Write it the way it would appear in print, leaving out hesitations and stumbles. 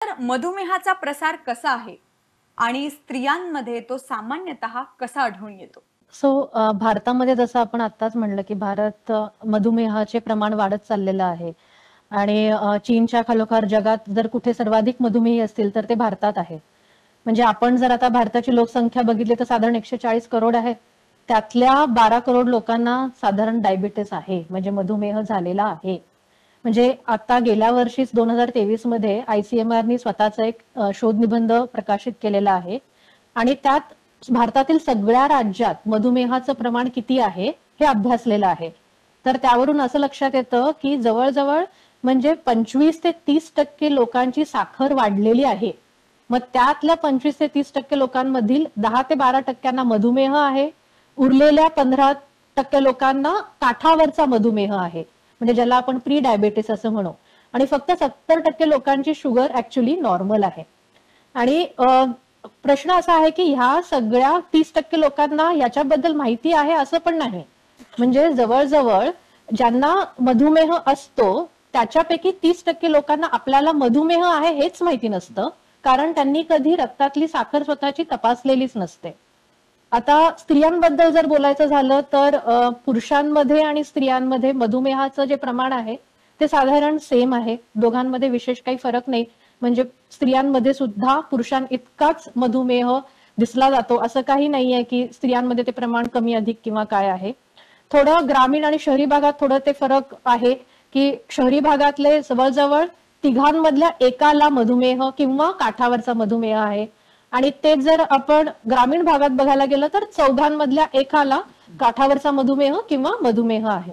तर मधुमेहाचा प्रसार कसा आहे आणि स्त्रियांमध्ये तो सामान्यतः कसा आढळून येतो? भारतामध्ये जसं आपण आत्ताच म्हणलं की भारत मधुमेहाचे प्रमाण वाढत चाललेलं आहे आणि चीनच्या खालोखार जगात जर कुठे सर्वाधिक मधुमेही असतील तर ते भारतात आहे. म्हणजे आपण जर आता भारताची लोकसंख्या बघितली तर साधारण 140 करोड आहे. त्यातल्या 12 करोड लोकांना साधारण डायबिटीस आहे, म्हणजे मधुमेह झालेला आहे. म्हणजे आता गेल्या वर्षीच 2023 मध्ये ICMR स्वतःचा एक शोध निबंध प्रकाशित केलेला आहे आणि त्यात भारतातील सगळ्या राज्यात मधुमेहाचं प्रमाण किती आहे हे अभ्यासलेलं आहे. तर त्यावरून असं लक्षात येतं की जवळजवळ म्हणजे 25 ते 30% लोकांची साखर वाढलेली आहे. मग त्यातल्या 25 ते 30% लोकांमधील 10 ते 12% मधुमेह आहे. उरलेल्या 15% लोकांना काठावरचा मधुमेह आहे, म्हणजे ज्याला आपण प्री डायबिटीस असं म्हणू. आणि फक्त 70% लोकांची शुगर ऍक्च्युली नॉर्मल आहे. आणि प्रश्न असा आहे की ह्या सगळ्या 30% लोकांना याच्याबद्दल माहिती आहे असं पण नाही. म्हणजे जवळजवळ ज्यांना मधुमेह असतो त्याच्यापैकी 30% लोकांना आपल्याला मधुमेह आहे हेच माहिती नसतं, कारण त्यांनी कधी रक्तातली साखर स्वतःची तपासलेलीच नसते. आता स्त्रियांबद्दल जर बोलायचं झालं तर पुरुषांमध्ये आणि स्त्रियांमध्ये मधुमेहाचं जे प्रमाण आहे ते साधारण सेम आहे. दोघांमध्ये विशेष काही फरक नाही. म्हणजे स्त्रियांमध्ये सुद्धा पुरुषांइतकाच मधुमेह दिसला जातो, असं काही नाहीये की स्त्रियांमध्ये ते प्रमाण कमी अधिक किंवा काय आहे. थोडं ग्रामीण आणि शहरी भागात थोडं ते फरक आहे की शहरी भागातले जवळजवळ तिघांमधल्या एकाला मधुमेह किंवा काठावरचा मधुमेह आहे आणि ते जर आपण ग्रामीण भागात बघायला गेलं तर चौघांमधल्या एकाला काठावरचा मधुमेह किंवा मधुमेह आहे.